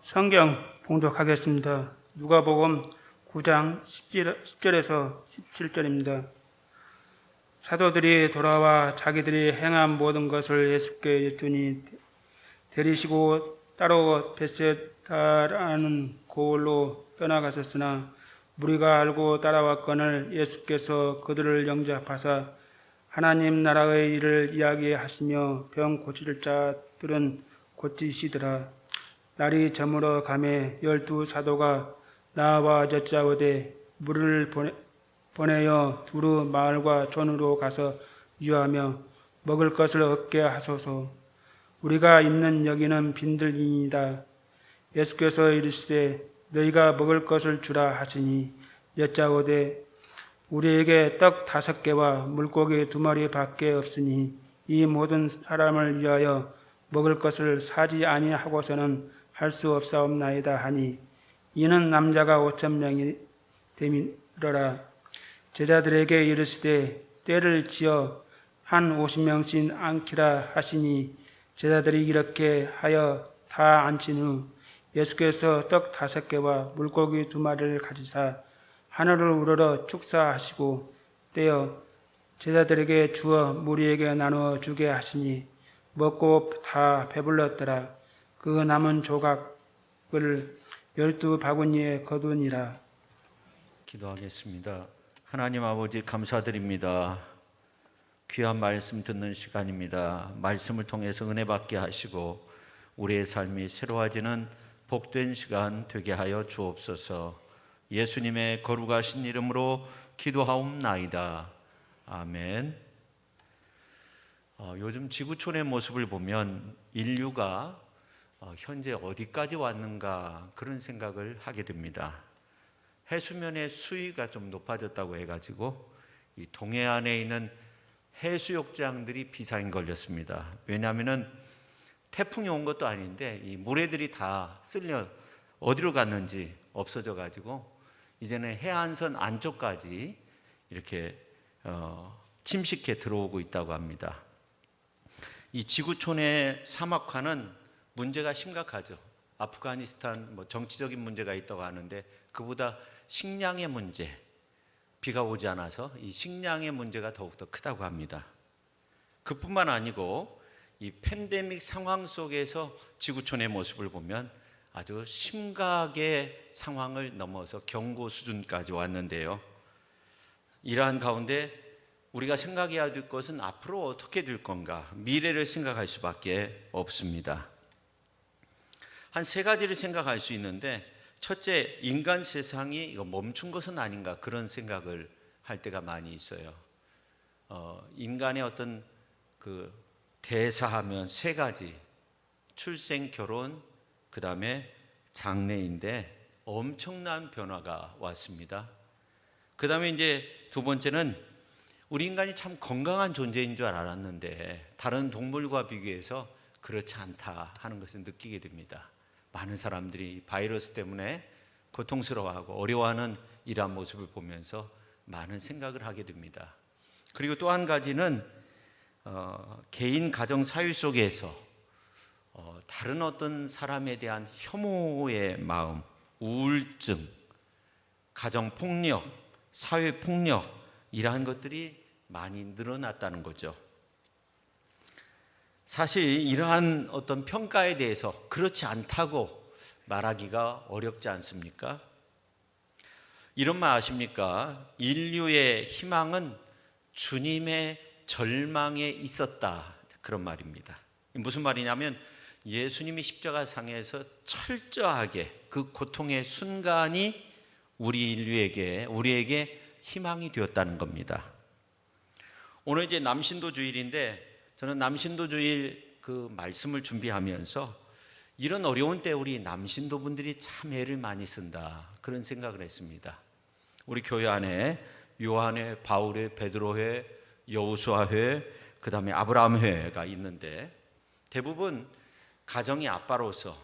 성경 봉독하겠습니다. 누가복음 9장 10절에서 17절입니다. 사도들이 돌아와 자기들이 행한 모든 것을 예수께 여쭈니 데리시고 따로 베세다라는 고을로 떠나가셨으나 무리가 알고 따라왔거늘 예수께서 그들을 영접하사 하나님 나라의 일을 이야기하시며 병 고칠 자들은 고치시더라. 날이 저물어 가매 12 사도가 나와 젖자오되 물을 보내어 두루 마을과 촌으로 가서 유하며 먹을 것을 얻게 하소서. 우리가 있는 여기는 빈들이니이다. 예수께서 이르시되 너희가 먹을 것을 주라 하시니 여짜오되 우리에게 떡 5개와 물고기 2마리밖에 없으니 이 모든 사람을 위하여 먹을 것을 사지 아니하고서는 할 수 없사옵나이다 하니 이는 남자가 5,000명이 되밀어라. 제자들에게 이르시되 때를 지어 한 50명씩 앉히라 하시니 제자들이 이렇게 하여 다 앉힌 후 예수께서 떡 5개와 물고기 2마리를 가지사 하늘을 우러러 축사하시고 떼어 제자들에게 주어 무리에게 나누어 주게 하시니 먹고 다 배불렀더라. 그 남은 조각을 12 바구니에 거두니라. 기도하겠습니다. 하나님 아버지 감사드립니다. 귀한 말씀 듣는 시간입니다. 말씀을 통해서 은혜 받게 하시고 우리의 삶이 새로워지는 복된 시간 되게 하여 주옵소서. 예수님의 거룩하신 이름으로 기도하옵나이다. 아멘. 요즘 지구촌의 모습을 보면 인류가 현재 어디까지 왔는가 그런 생각을 하게 됩니다. 해수면의 수위가 좀 높아졌다고 해가지고 이 동해안에 있는 해수욕장들이 비상이 걸렸습니다. 왜냐하면 태풍이 온 것도 아닌데 이 모래들이 다 쓸려 어디로 갔는지 없어져가지고 이제는 해안선 안쪽까지 이렇게 침식해 들어오고 있다고 합니다. 이 지구촌의 사막화는 문제가 심각하죠. 아프가니스탄 정치적인 문제가 있다고 하는데 그보다 식량의 문제, 비가 오지 않아서 이 식량의 문제가 더욱더 크다고 합니다. 그뿐만 아니고 이 팬데믹 상황 속에서 지구촌의 모습을 보면 아주 심각의 상황을 넘어서 경고 수준까지 왔는데요. 이러한 가운데 우리가 생각해야 될 것은 앞으로 어떻게 될 건가, 미래를 생각할 수밖에 없습니다. 한 3가지를 생각할 수 있는데, 첫째, 인간 세상이 멈춘 것은 아닌가 그런 생각을 할 때가 많이 있어요. 인간의 어떤 그 대사하면 3가지, 출생, 결혼, 그 다음에 장래인데 엄청난 변화가 왔습니다. 그 다음에 이제 2번째는 우리 인간이 참 건강한 존재인 줄 알았는데 다른 동물과 비교해서 그렇지 않다 하는 것을 느끼게 됩니다. 많은 사람들이 바이러스 때문에 고통스러워하고 어려워하는 이러한 모습을 보면서 많은 생각을 하게 됩니다. 그리고 또 한 가지는 개인 가정 사회 속에서 다른 어떤 사람에 대한 혐오의 마음, 우울증, 가정폭력, 사회폭력 이러한 것들이 많이 늘어났다는 거죠. 사실 이러한 어떤 평가에 대해서 그렇지 않다고 말하기가 어렵지 않습니까? 이런 말 아십니까? 인류의 희망은 주님의 절망에 있었다. 그런 말입니다. 무슨 말이냐면 예수님이 십자가상에서 철저하게 그 고통의 순간이 우리에게 희망이 되었다는 겁니다. 오늘 이제 남신도 주일인데 저는 남신도 주일 그 말씀을 준비하면서 이런 어려운 때 우리 남신도 분들이 참 애를 많이 쓴다 그런 생각을 했습니다. 우리 교회 안에 요한회, 바울회, 베드로회, 여호수아회, 그 다음에 아브라함회가 있는데 대부분 가정의 아빠로서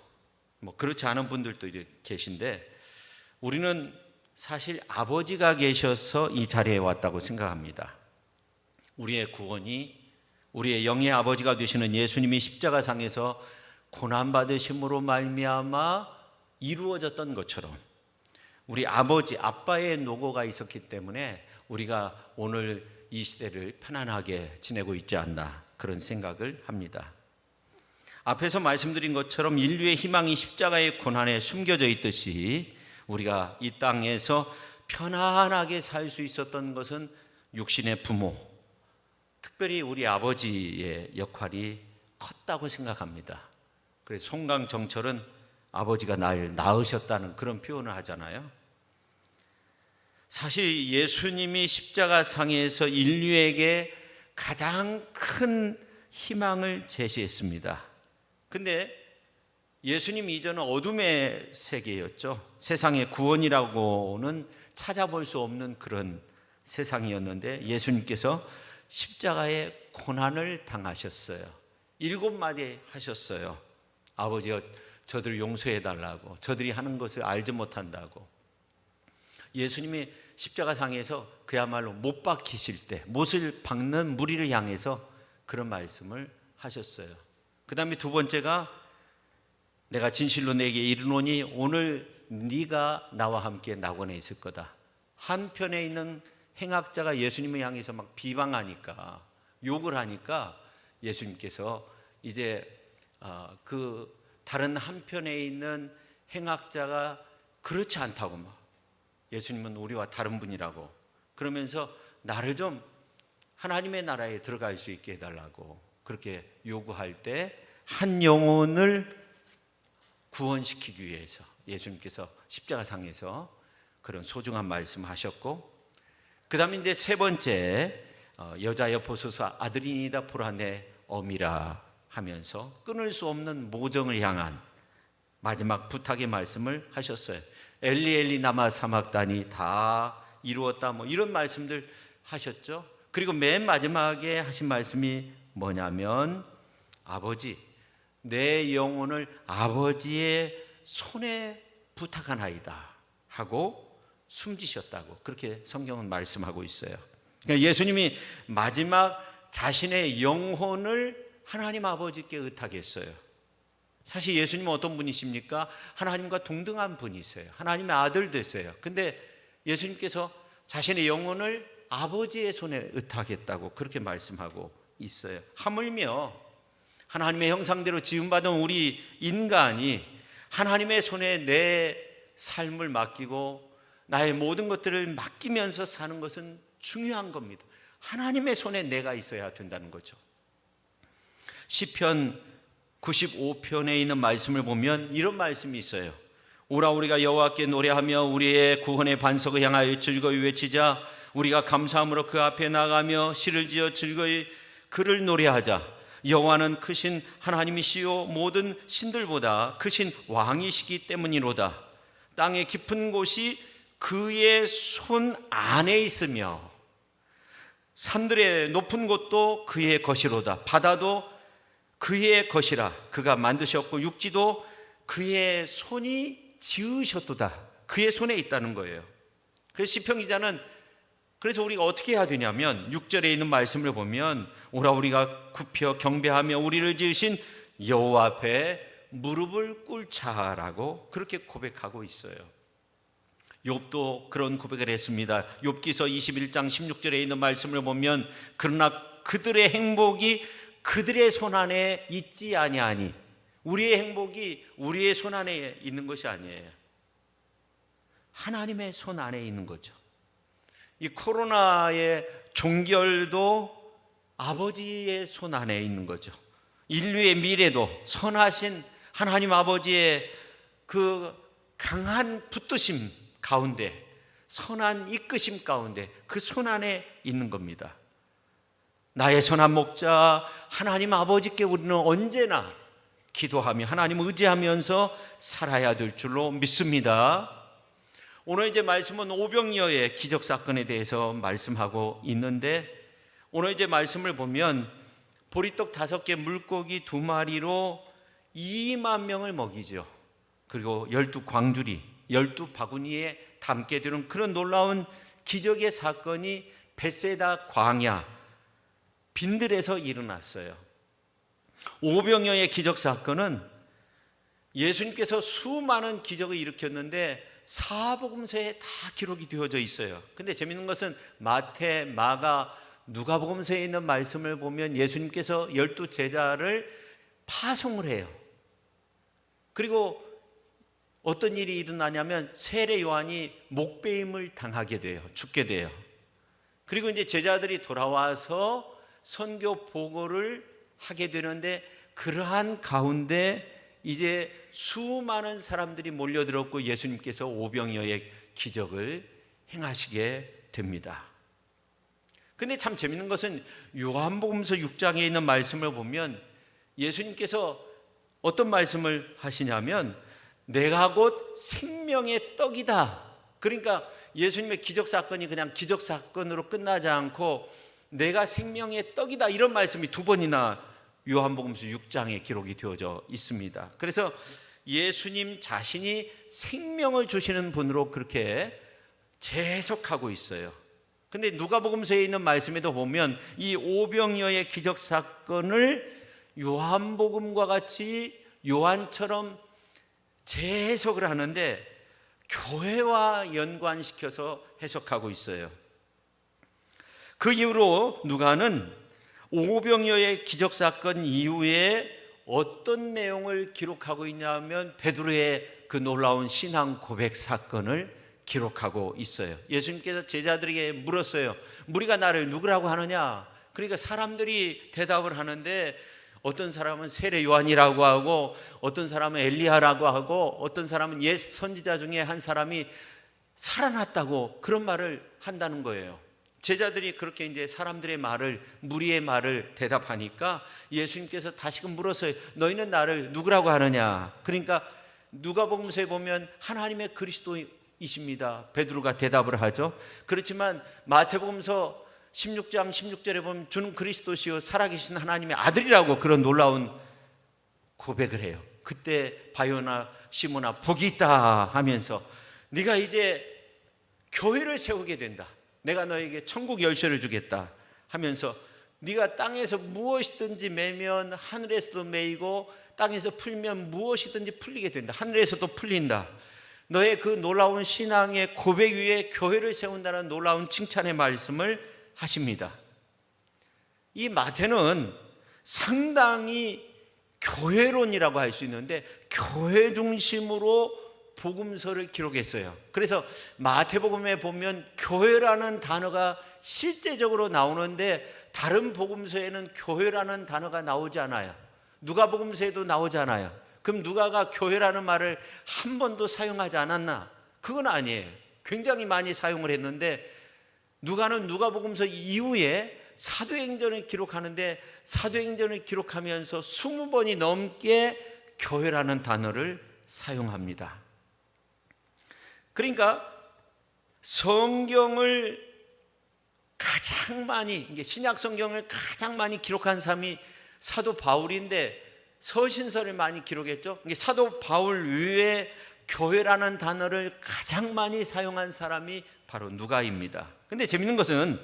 그렇지 않은 분들도 계신데 우리는 사실 아버지가 계셔서 이 자리에 왔다고 생각합니다. 우리의 구원이 우리의 영의 아버지가 되시는 예수님이 십자가상에서 고난받으심으로 말미암아 이루어졌던 것처럼 우리 아버지, 아빠의 노고가 있었기 때문에 우리가 오늘 이 시대를 편안하게 지내고 있지 않나 그런 생각을 합니다. 앞에서 말씀드린 것처럼 인류의 희망이 십자가의 고난에 숨겨져 있듯이 우리가 이 땅에서 편안하게 살 수 있었던 것은 육신의 부모, 특별히 우리 아버지의 역할이 컸다고 생각합니다. 그래서 송강정철은 아버지가 날 낳으셨다는 그런 표현을 하잖아요. 사실 예수님이 십자가상에서 인류에게 가장 큰 희망을 제시했습니다. 근데 예수님 이전은 어둠의 세계였죠. 세상의 구원이라고는 찾아볼 수 없는 그런 세상이었는데 예수님께서 십자가의 고난을 당하셨어요. 7마디 하셨어요. 아버지여, 저들 용서해 달라고. 저들이 하는 것을 알지 못한다고. 예수님이 십자가상에서 그야말로 못 박히실 때, 못을 박는 무리를 향해서 그런 말씀을 하셨어요. 그 다음에 두 번째가 내가 진실로 내게 이르노니 오늘 네가 나와 함께 낙원에 있을 거다. 한편에 있는 행악자가 예수님을 향해서 막 비방하니까, 욕을 하니까 예수님께서 이제 그 다른 한편에 있는 행악자가 그렇지 않다고 막, 예수님은 우리와 다른 분이라고 그러면서 나를 좀 하나님의 나라에 들어갈 수 있게 해달라고 그렇게 요구할 때 한 영혼을 구원시키기 위해서 예수님께서 십자가상에서 그런 소중한 말씀하셨고, 그 다음에 이제 세 번째, 여자여 보소서 아들이니다 보라 내 어미라 하면서 끊을 수 없는 모정을 향한 마지막 부탁의 말씀을 하셨어요. 엘리 엘리 나마 사막다니, 다 이루었다, 뭐 이런 말씀들 하셨죠. 그리고 맨 마지막에 하신 말씀이 뭐냐면 아버지, 내 영혼을 아버지의 손에 부탁하나이다 하고 숨지셨다고 그렇게 성경은 말씀하고 있어요. 그러니까 예수님이 마지막 자신의 영혼을 하나님 아버지께 의탁했어요. 사실 예수님은 어떤 분이십니까? 하나님과 동등한 분이세요. 하나님의 아들 되세요. 근데 예수님께서 자신의 영혼을 아버지의 손에 의탁했다고 그렇게 말씀하고 있어요. 하물며 하나님의 형상대로 지음받은 우리 인간이 하나님의 손에 내 삶을 맡기고 나의 모든 것들을 맡기면서 사는 것은 중요한 겁니다. 하나님의 손에 내가 있어야 된다는 거죠. 시편 95편에 있는 말씀을 보면 이런 말씀이 있어요. 오라 우리가 여호와께 노래하며 우리의 구원의 반석을 향하여 즐거이 외치자. 우리가 감사함으로 그 앞에 나가며 시를 지어 즐거이 그를 노래하자. 여호와는 크신 하나님이시요 모든 신들보다 크신 왕이시기 때문이로다. 땅의 깊은 곳이 그의 손 안에 있으며 산들의 높은 곳도 그의 것이로다. 바다도 그의 것이라. 그가 만드셨고 육지도 그의 손이 지으셨도다. 그의 손에 있다는 거예요. 그래서 시편 기자는 그래서 우리가 어떻게 해야 되냐면 6절에 있는 말씀을 보면 오라 우리가 굽혀 경배하며 우리를 지으신 여호와 앞에 무릎을 꿇자라고 그렇게 고백하고 있어요. 욥도 그런 고백을 했습니다. 욥기서 21장 16절에 있는 말씀을 보면 그러나 그들의 행복이 그들의 손 안에 있지 아니하니, 우리의 행복이 우리의 손 안에 있는 것이 아니에요. 하나님의 손 안에 있는 거죠. 이 코로나의 종결도 아버지의 손 안에 있는 거죠. 인류의 미래도 선하신 하나님 아버지의 그 강한 붙드심 가운데, 선한 이끄심 가운데 그 손 안에 있는 겁니다. 나의 선한 목자 하나님 아버지께 우리는 언제나 기도하며 하나님을 의지하면서 살아야 될 줄로 믿습니다. 오늘 이제 말씀은 오병이어의 기적 사건에 대해서 말씀하고 있는데, 오늘 이제 말씀을 보면 보리떡 5개 물고기 2마리로 2만 명을 먹이죠. 그리고 12광주리 12바구니에 담게 되는 그런 놀라운 기적의 사건이 벳세다 광야 빈들에서 일어났어요. 오병이어의 기적 사건은 예수님께서 수많은 기적을 일으켰는데 사복음서에 다 기록이 되어져 있어요. 근데 재밌는 것은 마태, 마가, 누가복음서에 있는 말씀을 보면 예수님께서 12 제자를 파송을 해요. 그리고 어떤 일이 일어나냐면 세례 요한이 목베임을 당하게 돼요. 죽게 돼요. 그리고 이제 제자들이 돌아와서 선교 보고를 하게 되는데, 그러한 가운데 이제 수많은 사람들이 몰려들었고 예수님께서 오병이어의 기적을 행하시게 됩니다. 근데 참 재밌는 것은 요한복음서 6장에 있는 말씀을 보면 예수님께서 어떤 말씀을 하시냐면 내가 곧 생명의 떡이다. 그러니까 예수님의 기적 사건이 그냥 기적 사건으로 끝나지 않고 내가 생명의 떡이다, 이런 말씀이 두 번이나 요한복음서 6장에 기록이 되어져 있습니다. 그래서 예수님 자신이 생명을 주시는 분으로 그렇게 재해석하고 있어요. 근데 누가복음서에 있는 말씀에도 보면 이 오병이어의 기적 사건을 요한복음과 같이 요한처럼 재해석을 하는데 교회와 연관시켜서 해석하고 있어요. 그 이후로 누가는 오병이어의 기적 사건 이후에 어떤 내용을 기록하고 있냐면 베드로의 그 놀라운 신앙 고백 사건을 기록하고 있어요. 예수님께서 제자들에게 물었어요. 무리가 나를 누구라고 하느냐? 그러니까 사람들이 대답을 하는데 어떤 사람은 세례 요한이라고 하고 어떤 사람은 엘리야라고 하고 어떤 사람은 옛 선지자 중에 한 사람이 살아났다고 그런 말을 한다는 거예요. 제자들이 그렇게 이제 사람들의 말을, 무리의 말을 대답하니까 예수님께서 다시금 물었어요. 너희는 나를 누구라고 하느냐? 그러니까 누가복음서에 보면 하나님의 그리스도이십니다. 베드로가 대답을 하죠. 그렇지만 마태복음서 16장 16절에 보면 주는 그리스도시요 살아계신 하나님의 아들이라고 그런 놀라운 고백을 해요. 그때 바요나 시몬아 복이 있다 하면서 네가 이제 교회를 세우게 된다. 내가 너에게 천국 열쇠를 주겠다 하면서 네가 땅에서 무엇이든지 매면 하늘에서도 매이고 땅에서 풀면 무엇이든지 풀리게 된다. 하늘에서도 풀린다. 너의 그 놀라운 신앙의 고백 위에 교회를 세운다는 놀라운 칭찬의 말씀을 하십니다. 이 마태는 상당히 교회론이라고 할 수 있는데 교회 중심으로 복음서를 기록했어요. 그래서 마태복음에 보면 교회라는 단어가 실제적으로 나오는데 다른 복음서에는 교회라는 단어가 나오지 않아요. 누가복음서에도 나오지 않아요. 그럼 누가가 교회라는 말을 한 번도 사용하지 않았나? 그건 아니에요. 굉장히 많이 사용을 했는데 누가는 누가복음서 이후에 사도행전을 기록하는데 사도행전을 기록하면서 20번이 넘게 교회라는 단어를 사용합니다. 그러니까 성경을 가장 많이, 신약 성경을 가장 많이 기록한 사람이 사도 바울인데 서신서를 많이 기록했죠. 사도 바울 외에 교회라는 단어를 가장 많이 사용한 사람이 바로 누가입니다. 근데 재밌는 것은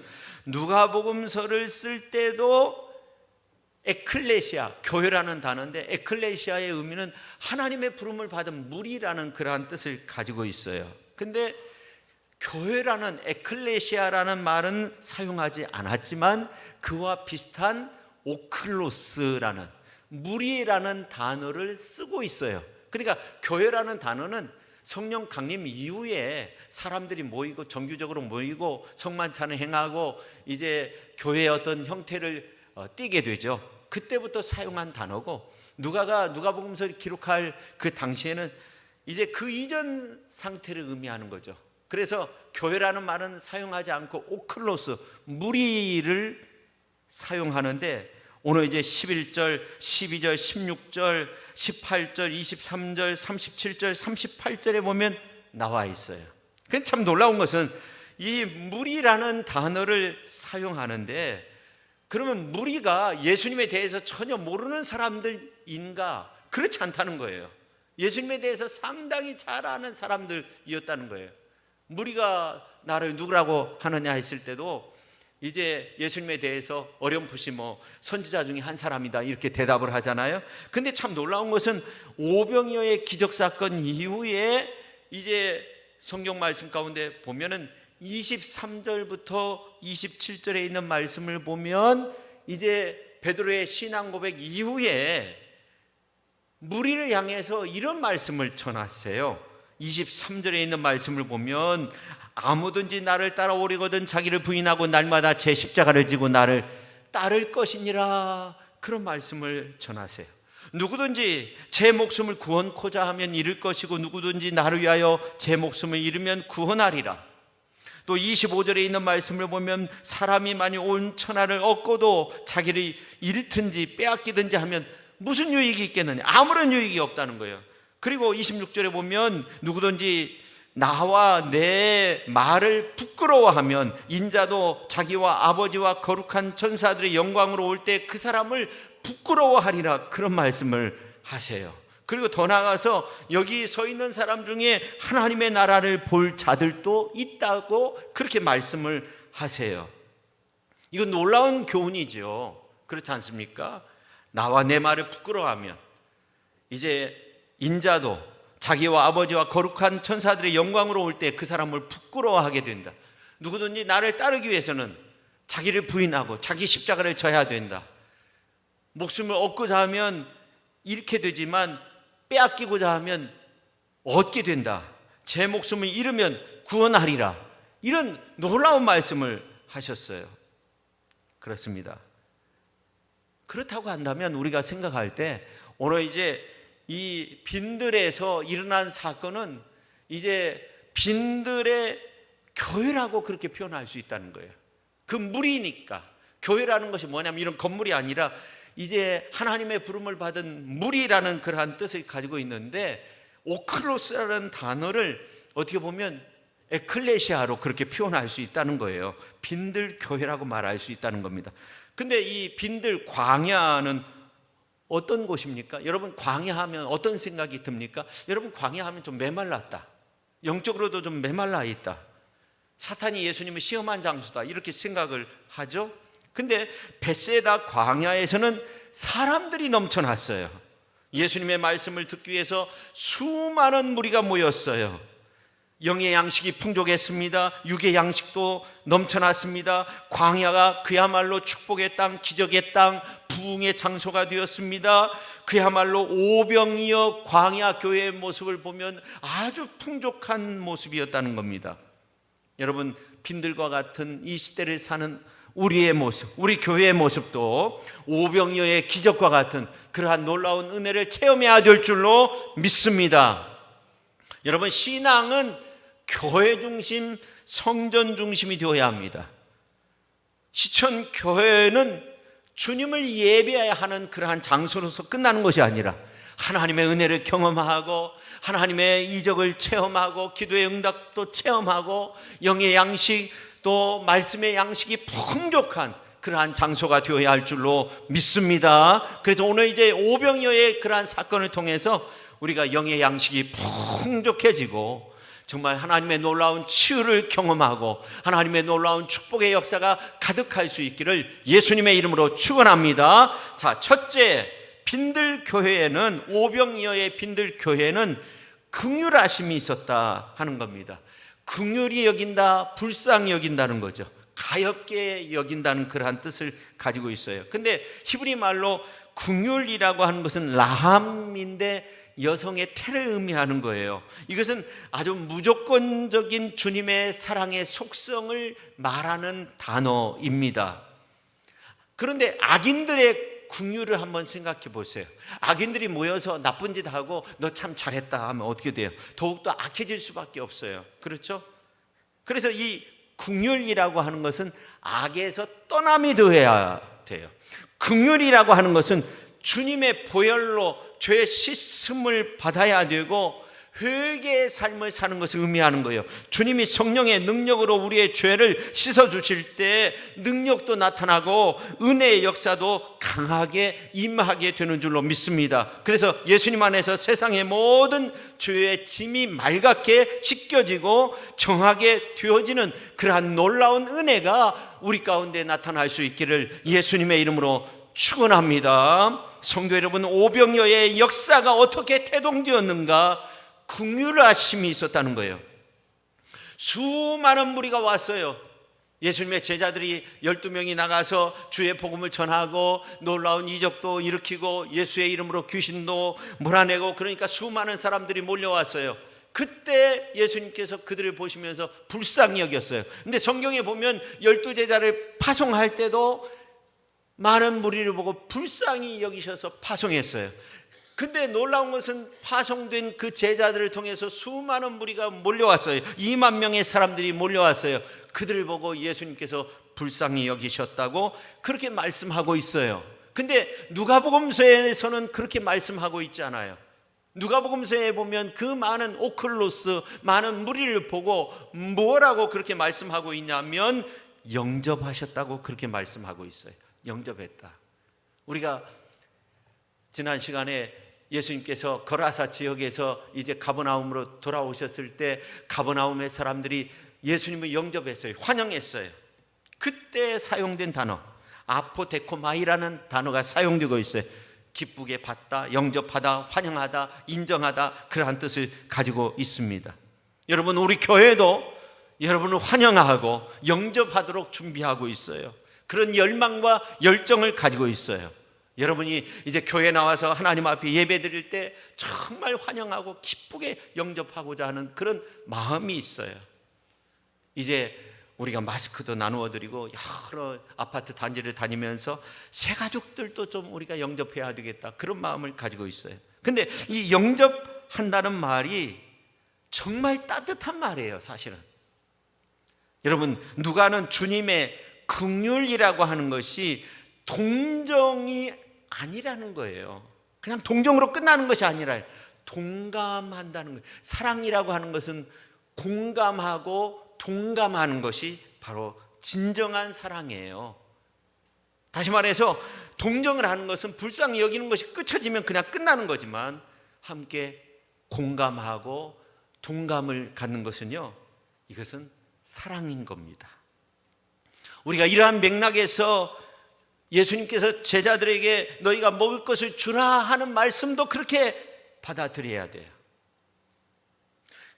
누가복음서를 쓸 때도 에클레시아, 교회라는 단어인데 에클레시아의 의미는 하나님의 부름을 받은 무리라는 그러한 뜻을 가지고 있어요. 근데 교회라는 에클레시아라는 말은 사용하지 않았지만 그와 비슷한 오클로스라는 무리라는 단어를 쓰고 있어요. 그러니까 교회라는 단어는 성령 강림 이후에 사람들이 모이고 정규적으로 모이고 성만찬을 행하고 이제 교회의 어떤 형태를 띠게 되죠. 그때부터 사용한 단어고 누가가 누가복음서를 기록할 그 당시에는 이제 그 이전 상태를 의미하는 거죠. 그래서 교회라는 말은 사용하지 않고 오클로스, 무리를 사용하는데 오늘 이제 11절, 12절, 16절, 18절, 23절, 37절, 38절에 보면 나와 있어요. 근데 참 놀라운 것은 이 무리라는 단어를 사용하는데 그러면 무리가 예수님에 대해서 전혀 모르는 사람들인가? 그렇지 않다는 거예요. 예수님에 대해서 상당히 잘 아는 사람들이었다는 거예요. 무리가 나를 누구라고 하느냐 했을 때도 이제 예수님에 대해서 어렴풋이 선지자 중에 한 사람이다 이렇게 대답을 하잖아요. 근데 참 놀라운 것은 오병이어의 기적 사건 이후에 이제 성경 말씀 가운데 보면은 23절부터 27절에 있는 말씀을 보면 이제 베드로의 신앙 고백 이후에 무리를 향해서 이런 말씀을 전하세요. 23절에 있는 말씀을 보면 아무든지 나를 따라오려거든 자기를 부인하고 날마다 제 십자가를 지고 나를 따를 것이니라, 그런 말씀을 전하세요. 누구든지 제 목숨을 구원코자 하면 잃을 것이고 누구든지 나를 위하여 제 목숨을 잃으면 구원하리라. 또 25절에 있는 말씀을 보면 사람이 만일 온 천하를 얻고도 자기를 잃든지 빼앗기든지 하면 무슨 유익이 있겠느냐? 아무런 유익이 없다는 거예요. 그리고 26절에 보면 누구든지 나와 내 말을 부끄러워하면 인자도 자기와 아버지와 거룩한 천사들의 영광으로 올 때 그 사람을 부끄러워하리라, 그런 말씀을 하세요. 그리고 더 나아가서 여기 서 있는 사람 중에 하나님의 나라를 볼 자들도 있다고 그렇게 말씀을 하세요. 이건 놀라운 교훈이죠. 그렇지 않습니까? 나와 내 말을 부끄러워하면 이제 인자도 자기와 아버지와 거룩한 천사들의 영광으로 올 때 그 사람을 부끄러워하게 된다. 누구든지 나를 따르기 위해서는 자기를 부인하고 자기 십자가를 져야 된다. 목숨을 얻고자 하면 잃게 되지만 빼앗기고자 하면 얻게 된다. 제 목숨을 잃으면 구원하리라. 이런 놀라운 말씀을 하셨어요. 그렇습니다. 그렇다고 한다면 우리가 생각할 때 오늘 이제 이 빈들에서 일어난 사건은 이제 빈들의 교회라고 그렇게 표현할 수 있다는 거예요. 그 무리니까. 교회라는 것이 뭐냐면 이런 건물이 아니라 이제 하나님의 부름을 받은 무리라는 그러한 뜻을 가지고 있는데, 오클로스라는 단어를 어떻게 보면 에클레시아로 그렇게 표현할 수 있다는 거예요. 빈들 교회라고 말할 수 있다는 겁니다. 근데 이 빈들 광야는 어떤 곳입니까? 여러분, 광야하면 어떤 생각이 듭니까? 여러분, 광야하면 좀 메말랐다, 영적으로도 좀 메말라 있다, 사탄이 예수님을 시험한 장소다, 이렇게 생각을 하죠. 근데 벳세다 광야에서는 사람들이 넘쳐났어요. 예수님의 말씀을 듣기 위해서 수많은 무리가 모였어요. 영의 양식이 풍족했습니다. 육의 양식도 넘쳐났습니다. 광야가 그야말로 축복의 땅, 기적의 땅, 부흥의 장소가 되었습니다. 그야말로 오병이어 광야 교회의 모습을 보면 아주 풍족한 모습이었다는 겁니다. 여러분, 빈들과 같은 이 시대를 사는 우리의 모습, 우리 교회의 모습도 오병이어의 기적과 같은 그러한 놀라운 은혜를 체험해야 될 줄로 믿습니다. 여러분, 신앙은 교회 중심, 성전 중심이 되어야 합니다. 시청 교회는 주님을 예배해야 하는 그러한 장소로서 끝나는 것이 아니라 하나님의 은혜를 경험하고 하나님의 이적을 체험하고 기도의 응답도 체험하고 영의 양식 또 말씀의 양식이 풍족한 그러한 장소가 되어야 할 줄로 믿습니다. 그래서 오늘 이제 오병이어의 그러한 사건을 통해서 우리가 영의 양식이 풍족해지고 정말 하나님의 놀라운 치유를 경험하고 하나님의 놀라운 축복의 역사가 가득할 수 있기를 예수님의 이름으로 축원합니다. 자, 첫째, 빈들 교회에는, 오병이어의 빈들 교회는 긍휼하심이 있었다 하는 겁니다. 긍휼히 여긴다, 불쌍히 여긴다는 거죠. 가엾게 여긴다는 그러한 뜻을 가지고 있어요. 근데 히브리 말로 긍휼이라고 하는 것은 라함인데 여성의 태를 의미하는 거예요. 이것은 아주 무조건적인 주님의 사랑의 속성을 말하는 단어입니다. 그런데 악인들의 긍휼을 한번 생각해 보세요. 악인들이 모여서 나쁜 짓 하고 너 참 잘했다 하면 어떻게 돼요? 더욱더 악해질 수밖에 없어요. 그렇죠? 그래서 이 긍휼이라고 하는 것은 악에서 떠남이 되어야 돼요. 긍휼이라고 하는 것은 주님의 보혈로 죄 씻음을 받아야 되고 회개의 삶을 사는 것을 의미하는 거예요. 주님이 성령의 능력으로 우리의 죄를 씻어주실 때 능력도 나타나고 은혜의 역사도 강하게 임하게 되는 줄로 믿습니다. 그래서 예수님 안에서 세상의 모든 죄의 짐이 맑게 씻겨지고 정하게 되어지는 그러한 놀라운 은혜가 우리 가운데 나타날 수 있기를 예수님의 이름으로 축원합니다. 성도 여러분, 오병이어의 역사가 어떻게 태동되었는가? 긍휼하심이 있었다는 거예요. 수많은 무리가 왔어요. 예수님의 제자들이 12명이 나가서 주의 복음을 전하고 놀라운 이적도 일으키고 예수의 이름으로 귀신도 몰아내고, 그러니까 수많은 사람들이 몰려왔어요. 그때 예수님께서 그들을 보시면서 불쌍히 여겼어요. 근데 성경에 보면 12제자를 파송할 때도 많은 무리를 보고 불쌍히 여기셔서 파송했어요. 근데 놀라운 것은 파송된 그 제자들을 통해서 수많은 무리가 몰려왔어요. 2만 명의 사람들이 몰려왔어요. 그들을 보고 예수님께서 불쌍히 여기셨다고 그렇게 말씀하고 있어요. 근데 누가복음서에서는 그렇게 말씀하고 있지 않아요. 누가복음서에 보면 그 많은 오클로스, 많은 무리를 보고 뭐라고 그렇게 말씀하고 있냐면 영접하셨다고 그렇게 말씀하고 있어요. 영접했다. 우리가 지난 시간에 예수님께서 거라사 지역에서 이제 가버나움으로 돌아오셨을 때 가버나움의 사람들이 예수님을 영접했어요. 환영했어요. 그때 사용된 단어 아포데코마이라는 단어가 사용되고 있어요. 기쁘게 받다, 영접하다, 환영하다, 인정하다, 그러한 뜻을 가지고 있습니다. 여러분, 우리 교회도 여러분을 환영하고 영접하도록 준비하고 있어요. 그런 열망과 열정을 가지고 있어요. 여러분이 이제 교회 나와서 하나님 앞에 예배 드릴 때 정말 환영하고 기쁘게 영접하고자 하는 그런 마음이 있어요. 이제 우리가 마스크도 나누어 드리고 여러 아파트 단지를 다니면서 새 가족들도 좀 우리가 영접해야 되겠다, 그런 마음을 가지고 있어요. 근데 이 영접한다는 말이 정말 따뜻한 말이에요, 사실은. 여러분, 누가는 주님의 긍휼이라고 하는 것이 동정이 아니라는 거예요. 그냥 동정으로 끝나는 것이 아니라 동감한다는 거예요. 사랑이라고 하는 것은 공감하고 동감하는 것이 바로 진정한 사랑이에요. 다시 말해서 동정을 하는 것은 불쌍히 여기는 것이 끝쳐지면 그냥 끝나는 거지만 함께 공감하고 동감을 갖는 것은요, 이것은 사랑인 겁니다. 우리가 이러한 맥락에서 예수님께서 제자들에게 너희가 먹을 것을 주라 하는 말씀도 그렇게 받아들여야 돼요.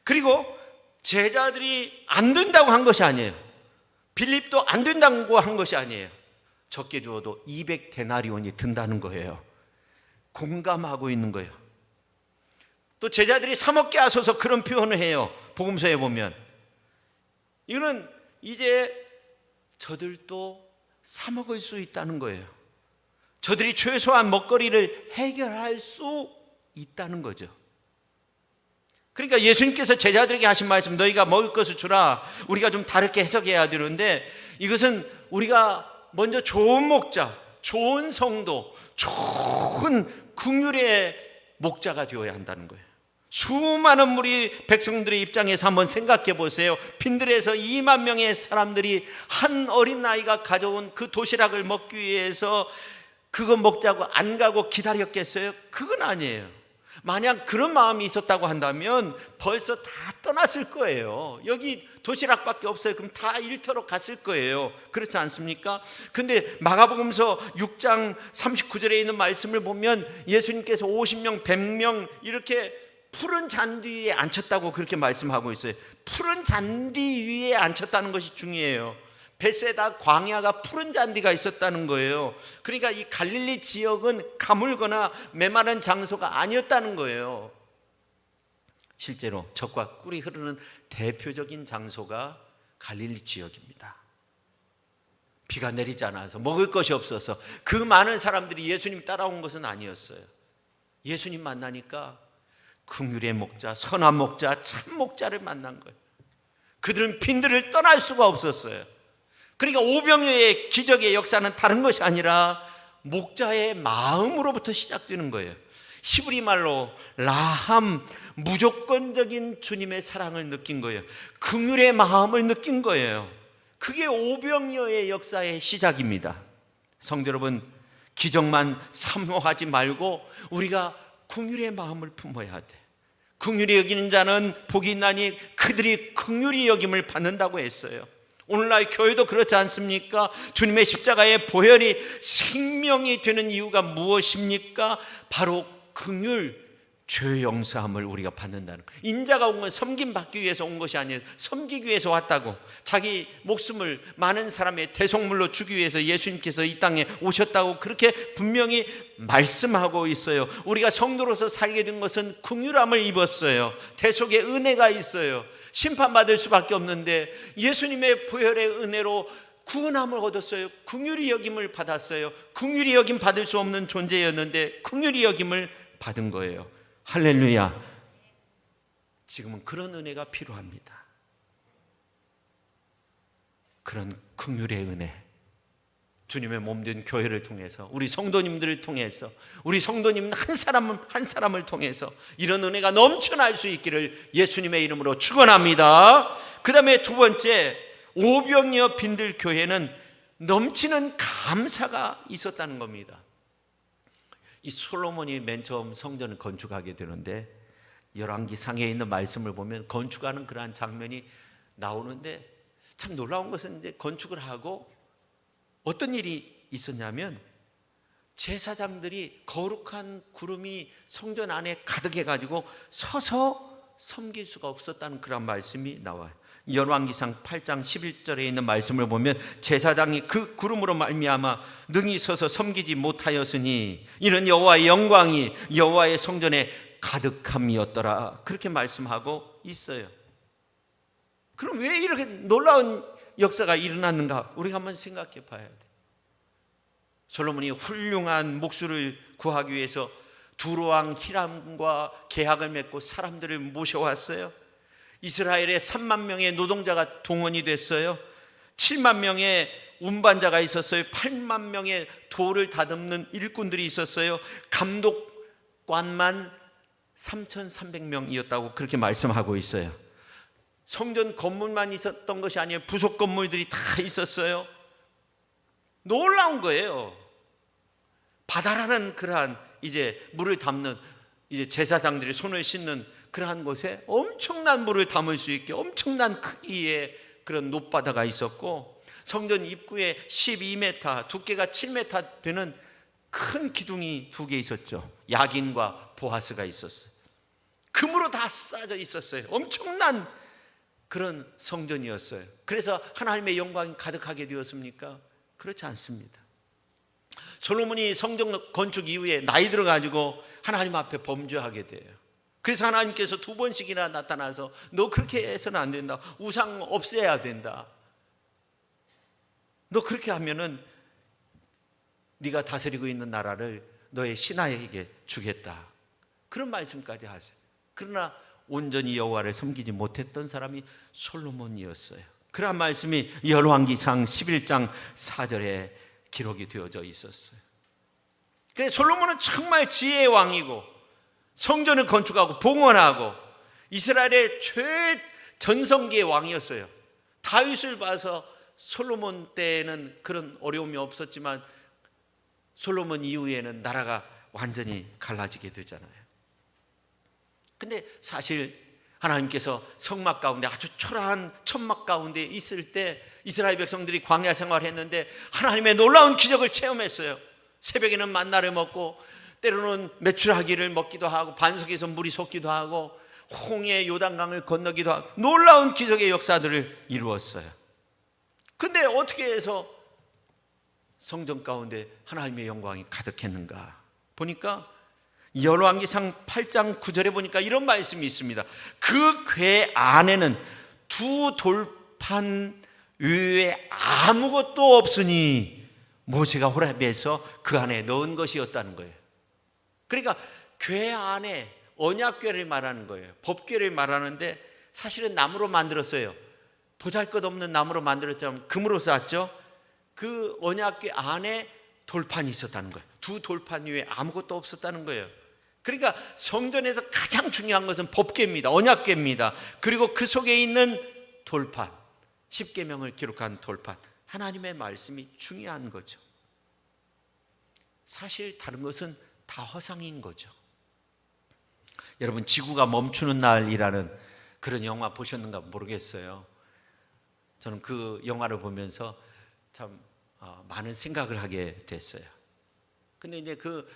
그리고 제자들이 안 된다고 한 것이 아니에요. 빌립도 안 된다고 한 것이 아니에요. 적게 주어도 200데나리온이 든다는 거예요. 공감하고 있는 거예요. 또 제자들이 사 먹게 하소서, 그런 표현을 해요. 복음서에 보면 이거는 이제 저들도 사 먹을 수 있다는 거예요. 저들이 최소한 먹거리를 해결할 수 있다는 거죠. 그러니까 예수님께서 제자들에게 하신 말씀, 너희가 먹을 것을 주라, 우리가 좀 다르게 해석해야 되는데, 이것은 우리가 먼저 좋은 목자, 좋은 성도, 좋은 긍휼의 목자가 되어야 한다는 거예요. 수많은 무리 백성들의 입장에서 한번 생각해 보세요. 빈들에서 2만 명의 사람들이 한 어린 아이가 가져온 그 도시락을 먹기 위해서 그거 먹자고 안 가고 기다렸겠어요? 그건 아니에요. 만약 그런 마음이 있었다고 한다면 벌써 다 떠났을 거예요. 여기 도시락밖에 없어요. 그럼 다 일터로 갔을 거예요. 그렇지 않습니까? 근데 마가복음서 6장 39절에 있는 말씀을 보면 예수님께서 50명, 100명 이렇게 푸른 잔디 위에 앉혔다고 그렇게 말씀하고 있어요. 푸른 잔디 위에 앉혔다는 것이 중요해요. 베세다 광야가 푸른 잔디가 있었다는 거예요. 그러니까 이 갈릴리 지역은 가물거나 메마른 장소가 아니었다는 거예요. 실제로 젖과 꿀이 흐르는 대표적인 장소가 갈릴리 지역입니다. 비가 내리지 않아서 먹을 것이 없어서 그 많은 사람들이 예수님 따라온 것은 아니었어요. 예수님 만나니까 긍휼의 목자, 선한 목자, 참 목자를 만난 거예요. 그들은 빈들을 떠날 수가 없었어요. 그러니까 오병이어의 기적의 역사는 다른 것이 아니라 목자의 마음으로부터 시작되는 거예요. 히브리 말로 라함, 무조건적인 주님의 사랑을 느낀 거예요. 긍휼의 마음을 느낀 거예요. 그게 오병이어의 역사의 시작입니다. 성도 여러분, 기적만 사모하지 말고 우리가 긍휼의 마음을 품어야 돼. 긍휼히 여기는 자는 복이 있나니 그들이 긍휼히 여김을 받는다고 했어요. 오늘날 교회도 그렇지 않습니까? 주님의 십자가의 보혈이 생명이 되는 이유가 무엇입니까? 바로 긍휼, 죄 용서함을 우리가 받는다는 거예요. 인자가 온 건 섬김 받기 위해서 온 것이 아니에요. 섬기기 위해서 왔다고. 자기 목숨을 많은 사람의 대속물로 주기 위해서 예수님께서 이 땅에 오셨다고 그렇게 분명히 말씀하고 있어요. 우리가 성도로서 살게 된 것은 긍휼함을 입었어요. 대속의 은혜가 있어요. 심판받을 수밖에 없는데 예수님의 보혈의 은혜로 구원함을 얻었어요. 긍휼히 여김을 받았어요. 긍휼히 여김 받을 수 없는 존재였는데 긍휼히 여김을 받은 거예요. 할렐루야. 지금은 그런 은혜가 필요합니다. 그런 긍휼의 은혜, 주님의 몸된 교회를 통해서, 우리 성도님들을 통해서, 우리 성도님 한 사람을 통해서 이런 은혜가 넘쳐날 수 있기를 예수님의 이름으로 축원합니다. 그 다음에 두 번째, 오병이어 빈들 교회는 넘치는 감사가 있었다는 겁니다. 이 솔로몬이 맨 처음 성전을 건축하게 되는데 열왕기상에 있는 말씀을 보면 건축하는 그러한 장면이 나오는데 참 놀라운 것은 이제 건축을 하고 어떤 일이 있었냐면 제사장들이 거룩한 구름이 성전 안에 가득해가지고 서서 섬길 수가 없었다는 그런 말씀이 나와요. 열왕기상 8장 11절에 있는 말씀을 보면 제사장이 그 구름으로 말미암아 능히 서서 섬기지 못하였으니 이는 여호와의 영광이 여호와의 성전에 가득함이었더라, 그렇게 말씀하고 있어요. 그럼 왜 이렇게 놀라운 역사가 일어났는가 우리가 한번 생각해 봐야 돼. 솔로몬이 훌륭한 목수를 구하기 위해서 두로왕 히람과 계약을 맺고 사람들을 모셔왔어요. 이스라엘에 3만 명의 노동자가 동원이 됐어요. 7만 명의 운반자가 있었어요. 8만 명의 돌을 다듬는 일꾼들이 있었어요. 감독관만 3,300명이었다고 그렇게 말씀하고 있어요. 성전 건물만 있었던 것이 아니에요. 부속 건물들이 다 있었어요. 놀라운 거예요. 바다라는 그러한 이제 물을 담는 이제 제사장들이 손을 씻는 그러한 곳에 엄청난 물을 담을 수 있게 엄청난 크기의 그런 높바다가 있었고, 성전 입구에 12m, 두께가 7m 되는 큰 기둥이 2개 있었죠. 야긴과 보아스가 있었어요. 금으로 다 싸져 있었어요. 엄청난 그런 성전이었어요. 그래서 하나님의 영광이 가득하게 되었습니까? 그렇지 않습니다. 솔로몬이 성전 건축 이후에 나이 들어가지고 하나님 앞에 범죄하게 돼요. 그래서 하나님께서 2번씩이나 나타나서 너 그렇게 해서는 안 된다. 우상 없애야 된다. 너 그렇게 하면은 네가 다스리고 있는 나라를 너의 신하에게 주겠다. 그런 말씀까지 하세요. 그러나 온전히 여호와를 섬기지 못했던 사람이 솔로몬이었어요. 그런 말씀이 열왕기상 11장 4절에 기록이 되어져 있었어요. 그래서 솔로몬은 정말 지혜의 왕이고 성전을 건축하고 봉헌하고 이스라엘의 최전성기의 왕이었어요. 다윗을 봐서 솔로몬 때에는 그런 어려움이 없었지만 솔로몬 이후에는 나라가 완전히 갈라지게 되잖아요. 근데 사실 하나님께서 성막 가운데 아주 초라한 천막 가운데 있을 때 이스라엘 백성들이 광야 생활했는데 하나님의 놀라운 기적을 체험했어요. 새벽에는 만나를 먹고 때로는 메추라기를 먹기도 하고 반석에서 물이 솟기도 하고 홍해 요단강을 건너기도 하고 놀라운 기적의 역사들을 이루었어요. 근데 어떻게 해서 성전 가운데 하나님의 영광이 가득했는가 보니까 열왕기상 8장 9절에 보니까 이런 말씀이 있습니다. 그 궤 안에는 2 돌판 외에 아무것도 없으니 모세가 호렙에서 그 안에 넣은 것이었다는 거예요. 그러니까 궤 안에 언약궤를 말하는 거예요. 법궤를 말하는데 사실은 나무로 만들었어요. 보잘것없는 나무로 만들었지만 금으로 쌓았죠. 그 언약궤 안에 돌판이 있었다는 거예요. 2 돌판 위에 아무것도 없었다는 거예요. 그러니까 성전에서 가장 중요한 것은 법궤입니다. 언약궤입니다. 그리고 그 속에 있는 돌판, 십계명을 기록한 돌판, 하나님의 말씀이 중요한 거죠. 사실 다른 것은 다 허상인 거죠. 여러분, 지구가 멈추는 날이라는 그런 영화 보셨는가 모르겠어요. 저는 그 영화를 보면서 참 많은 생각을 하게 됐어요. 근데 이제 그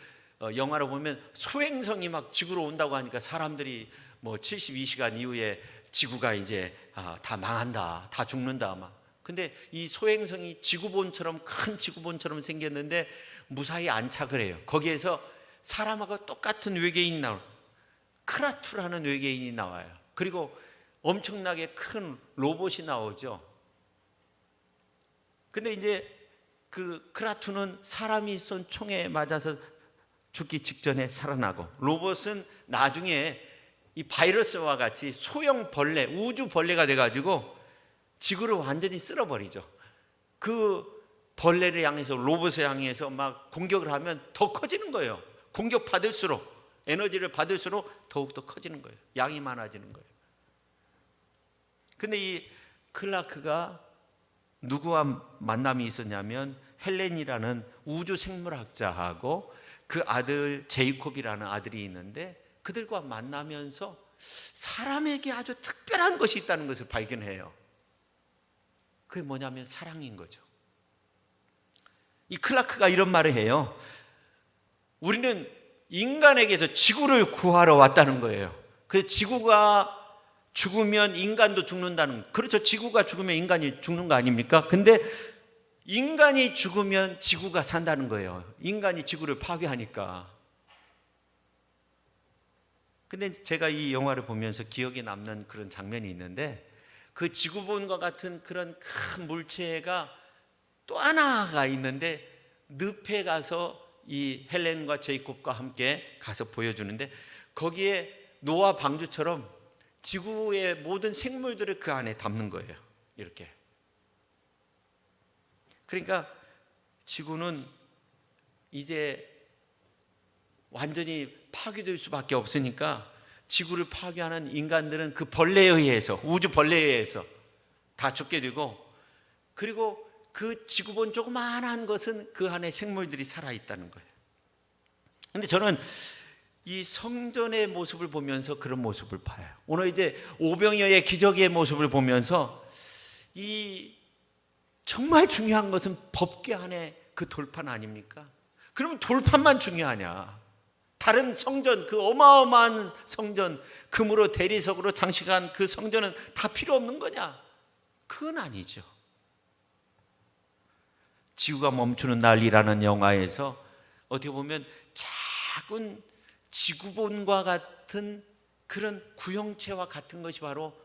영화를 보면 소행성이 막 지구로 온다고 하니까 사람들이 뭐 72시간 이후에 지구가 이제 다 망한다, 다 죽는다 막. 근데 이 소행성이 지구본처럼, 큰 지구본처럼 생겼는데 무사히 안착을 해요. 거기에서 사람하고 똑같은 외계인이 나와요. 크라투라는 외계인이 나와요. 그리고 엄청나게 큰 로봇이 나오죠. 근데 이제 그 크라투는 사람이 쏜 총에 맞아서 죽기 직전에 살아나고, 로봇은 나중에 이 바이러스와 같이 소형 벌레, 우주 벌레가 돼가지고 지구를 완전히 쓸어버리죠. 그 벌레를 향해서, 로봇을 향해서 막 공격을 하면 더 커지는 거예요. 공격받을수록, 에너지를 받을수록 더욱더 커지는 거예요. 양이 많아지는 거예요. 근데 이 클라크가 누구와 만남이 있었냐면 헬렌이라는 우주 생물학자하고 그 아들 제이콥이라는 아들이 있는데, 그들과 만나면서 사람에게 아주 특별한 것이 있다는 것을 발견해요. 그게 뭐냐면 사랑인 거죠. 이 클라크가 이런 말을 해요. 우리는 인간에게서 지구를 구하러 왔다는 거예요. 그래서 지구가 죽으면 인간도 죽는다는, 그렇죠. 지구가 죽으면 인간이 죽는 거 아닙니까? 근데 인간이 죽으면 지구가 산다는 거예요. 인간이 지구를 파괴하니까. 근데 제가 이 영화를 보면서 기억에 남는 그런 장면이 있는데, 그 지구본과 같은 그런 큰 물체가 또 하나가 있는데, 늪에 가서 이 헬렌과 제이콥과 함께 가서 보여주는데, 거기에 노아 방주처럼 지구의 모든 생물들을 그 안에 담는 거예요. 이렇게. 그러니까 지구는 이제 완전히 파괴될 수밖에 없으니까, 지구를 파괴하는 인간들은 그 벌레에 의해서, 우주 벌레에 의해서 다 죽게 되고, 그리고 그 지구본 조그마한 것은 그 안에 생물들이 살아있다는 거예요. 근데 저는 이 성전의 모습을 보면서 그런 모습을 봐요. 오늘 이제 오병이어의 기적의 모습을 보면서 이 정말 중요한 것은 법궤 안에 그 돌판 아닙니까? 그러면 돌판만 중요하냐? 다른 성전, 그 어마어마한 성전, 금으로 대리석으로 장식한 그 성전은 다 필요 없는 거냐? 그건 아니죠. 지구가 멈추는 날이라는 영화에서 어떻게 보면 작은 지구본과 같은 그런 구형체와 같은 것이 바로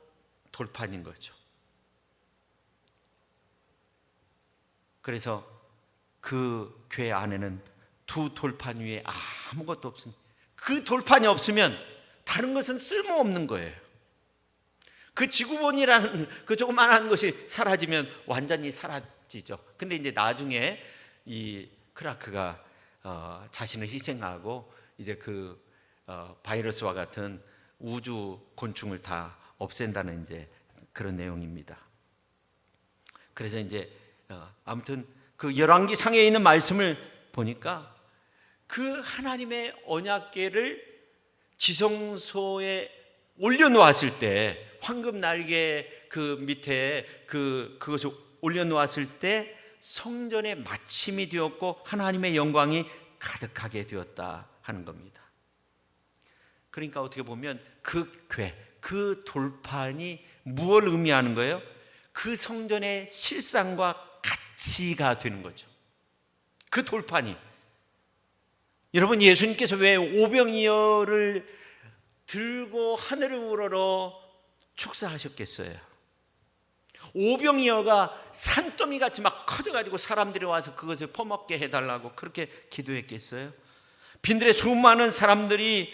돌판인 거죠. 그래서 그 궤 안에는 두 돌판 위에 아무것도 없습니다. 그 돌판이 없으면 다른 것은 쓸모없는 거예요. 그 지구본이라는 그 조그만한 것이 사라지면 완전히 사라지죠. 근데 이제 나중에 이 크라크가 자신을 희생하고 이제 그 바이러스와 같은 우주 곤충을 다 없앤다는 이제 그런 내용입니다. 그래서 이제 아무튼 그 열왕기 상에 있는 말씀을 보니까 그 하나님의 언약궤를 지성소에 올려놓았을 때, 황금 날개 그 밑에 그것을 올려놓았을 때 성전의 마침이 되었고 하나님의 영광이 가득하게 되었다 하는 겁니다. 그러니까 어떻게 보면 그 궤, 그 돌판이 무엇을 의미하는 거예요? 그 성전의 실상과 가치가 되는 거죠. 그 돌판이. 여러분, 예수님께서 왜 오병이어를 들고 하늘을 우러러 축사하셨겠어요? 오병이어가 산더미 같이 막 커져가지고 사람들이 와서 그것을 퍼먹게 해달라고 그렇게 기도했겠어요? 빈들의 수많은 사람들이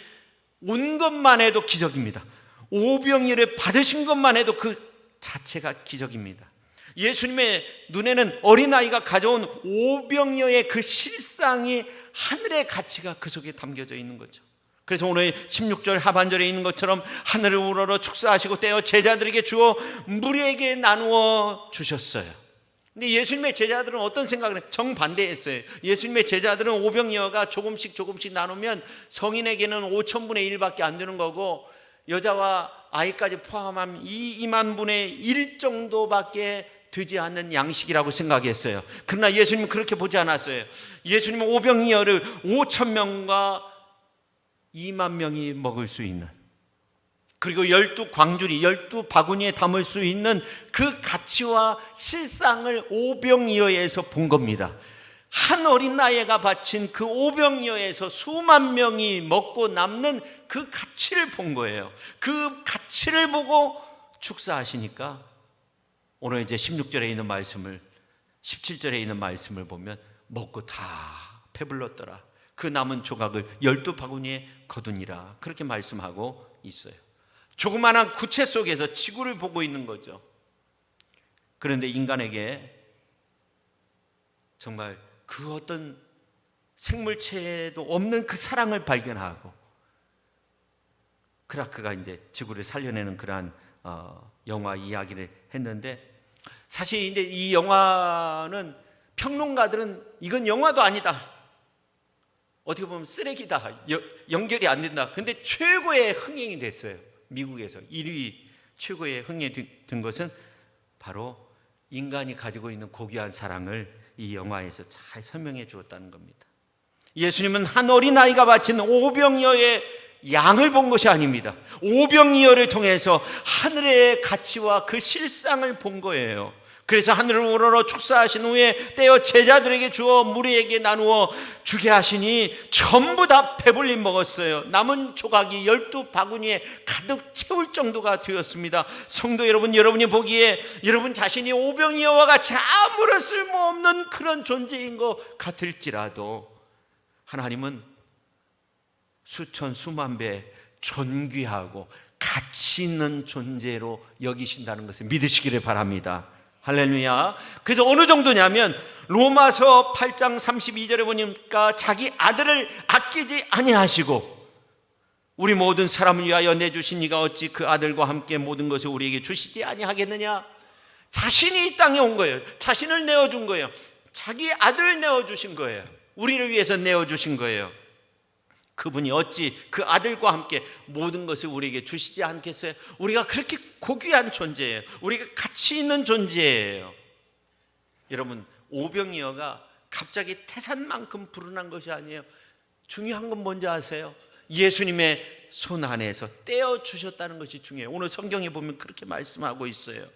온 것만 해도 기적입니다. 오병이어를 받으신 것만 해도 그 자체가 기적입니다. 예수님의 눈에는 어린아이가 가져온 오병이어의 그 실상이, 하늘의 가치가 그 속에 담겨져 있는 거죠. 그래서 오늘 16절 하반절에 있는 것처럼 하늘을 우러러 축사하시고 떼어 제자들에게 주어 무리에게 나누어 주셨어요. 근데 예수님의 제자들은 어떤 생각을 해요? 정반대했어요. 예수님의 제자들은 오병이어가 조금씩 나누면 성인에게는 5,000분의 1밖에 안 되는 거고 여자와 아이까지 포함하면 2만 분의 1 정도밖에 되지 않는 양식이라고 생각했어요. 그러나 예수님은 그렇게 보지 않았어요. 예수님은 오병이어를 5,000명과 2만 명이 먹을 수 있는, 그리고 12광주리 12바구니에 담을 수 있는 그 가치와 실상을 오병이어에서 본 겁니다. 한 어린 나이가 바친 그 오병이어에서 수만 명이 먹고 남는 그 가치를 본 거예요. 그 가치를 보고 축사하시니까 오늘 이제 16절에 있는 말씀을, 17절에 있는 말씀을 보면 먹고 다 배불렀더라. 그 남은 조각을 12바구니에 거두니라. 그렇게 말씀하고 있어요. 조그마한 구체 속에서 지구를 보고 있는 거죠. 그런데 인간에게 정말 그 어떤 생물체에도 없는 그 사랑을 발견하고 크라크가 이제 지구를 살려내는 그러한 영화 이야기를 했는데, 사실 이제 이 영화는 평론가들은 이건 영화도 아니다, 어떻게 보면 쓰레기다, 연결이 안 된다. 근데 최고의 흥행이 됐어요. 미국에서 1위 최고의 흥행이 된 것은 바로 인간이 가지고 있는 고귀한 사랑을 이 영화에서 잘 설명해 주었다는 겁니다. 예수님은 한 어린아이가 바친 오병이어의 양을 본 것이 아닙니다. 오병이어를 통해서 하늘의 가치와 그 실상을 본 거예요. 그래서 하늘을 우러러 축사하신 후에 떼어 제자들에게 주어 무리에게 나누어 주게 하시니 전부 다 배불리 먹었어요. 남은 조각이 12바구니에 가득 채울 정도가 되었습니다. 성도 여러분, 여러분이 보기에 여러분 자신이 오병이어와 같이 아무런 쓸모없는 그런 존재인 것 같을지라도 하나님은 수천 수만 배 존귀하고 가치 있는 존재로 여기신다는 것을 믿으시기를 바랍니다. 할렐루야. 그래서 어느 정도냐면 로마서 8장 32절에 보니까 자기 아들을 아끼지 아니하시고 우리 모든 사람을 위하여 내주신 이가 어찌 그 아들과 함께 모든 것을 우리에게 주시지 아니하겠느냐. 자신이 이 땅에 온 거예요. 자신을 내어준 거예요. 자기 아들을 내어주신 거예요. 우리를 위해서 내어주신 거예요. 그분이 어찌 그 아들과 함께 모든 것을 우리에게 주시지 않겠어요? 우리가 그렇게 고귀한 존재예요. 우리가 가치 있는 존재예요. 여러분, 오병이어가 갑자기 태산만큼 불어난 것이 아니에요. 중요한 건 뭔지 아세요? 예수님의 손 안에서 떼어 주셨다는 것이 중요해요. 오늘 성경에 보면 그렇게 말씀하고 있어요.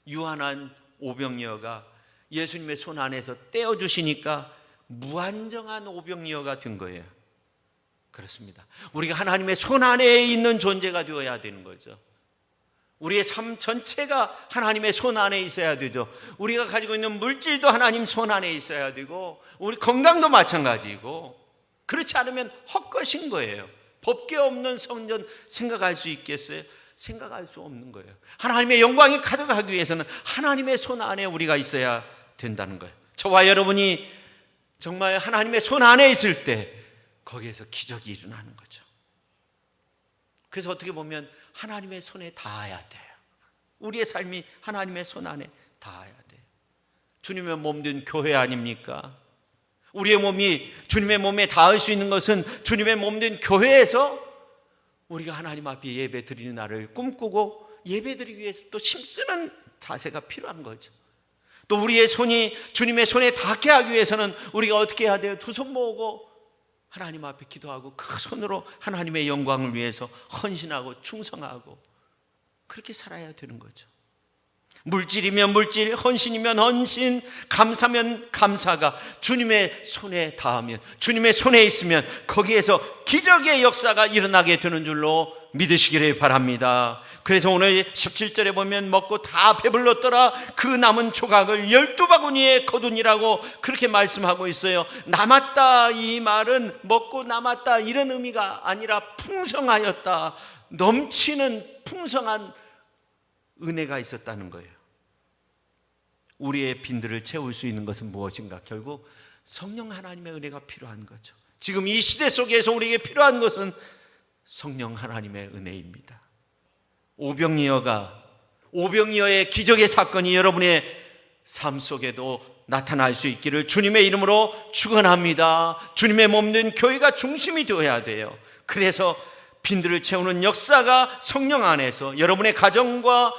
유한한 오병이어가 예수님의 손 안에서 떼어 주시니까 무한정한 오병이어가 된 거예요. 그렇습니다. 우리가 하나님의 손 안에 있는 존재가 되어야 되는 거죠. 우리의 삶 전체가 하나님의 손 안에 있어야 되죠. 우리가 가지고 있는 물질도 하나님 손 안에 있어야 되고, 우리 건강도 마찬가지고, 그렇지 않으면 헛것인 거예요. 법궤 없는 성전 생각할 수 있겠어요? 생각할 수 없는 거예요. 하나님의 영광이 가득하기 위해서는 하나님의 손 안에 우리가 있어야 된다는 거예요. 저와 여러분이 정말 하나님의 손 안에 있을 때 거기에서 기적이 일어나는 거죠. 그래서 어떻게 보면 하나님의 손에 닿아야 돼요. 우리의 삶이 하나님의 손 안에 닿아야 돼요. 주님의 몸된 교회 아닙니까? 우리의 몸이 주님의 몸에 닿을 수 있는 것은 주님의 몸된 교회에서 우리가 하나님 앞에 예배 드리는 날을 꿈꾸고 예배 드리기 위해서 또 힘쓰는 자세가 필요한 거죠. 또 우리의 손이 주님의 손에 닿게 하기 위해서는 우리가 어떻게 해야 돼요? 두 손 모으고 하나님 앞에 기도하고 그 손으로 하나님의 영광을 위해서 헌신하고 충성하고 그렇게 살아야 되는 거죠. 물질이면 물질, 헌신이면 헌신, 감사면 감사가 주님의 손에 닿으면, 주님의 손에 있으면 거기에서 기적의 역사가 일어나게 되는 줄로 믿으시기를 바랍니다. 그래서 오늘 17절에 보면 먹고 다 배불렀더라. 그 남은 조각을 12바구니에 거두니라고 그렇게 말씀하고 있어요. 남았다, 이 말은 먹고 남았다 이런 의미가 아니라 풍성하였다, 넘치는 풍성한 은혜가 있었다는 거예요. 우리의 빈들을 채울 수 있는 것은 무엇인가? 결국 성령 하나님의 은혜가 필요한 거죠. 지금 이 시대 속에서 우리에게 필요한 것은 성령 하나님의 은혜입니다. 오병이어의 기적의 사건이 여러분의 삶 속에도 나타날 수 있기를 주님의 이름으로 축원합니다. 주님의 몸된 교회가 중심이 되어야 돼요. 그래서 빈들을 채우는 역사가 성령 안에서 여러분의 가정과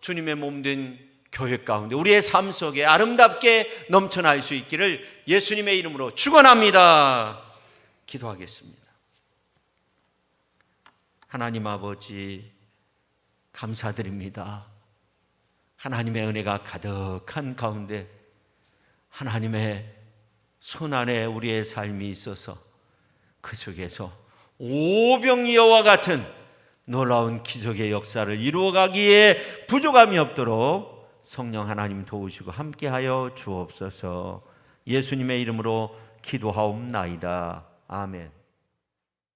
주님의 몸된 교회 가운데 우리의 삶 속에 아름답게 넘쳐날 수 있기를 예수님의 이름으로 축원합니다. 기도하겠습니다. 하나님 아버지 감사드립니다. 하나님의 은혜가 가득한 가운데 하나님의 손 안에 우리의 삶이 있어서 그 속에서 오병이어와 같은 놀라운 기적의 역사를 이루어가기에 부족함이 없도록 성령 하나님 도우시고 함께하여 주옵소서. 예수님의 이름으로 기도하옵나이다. 아멘.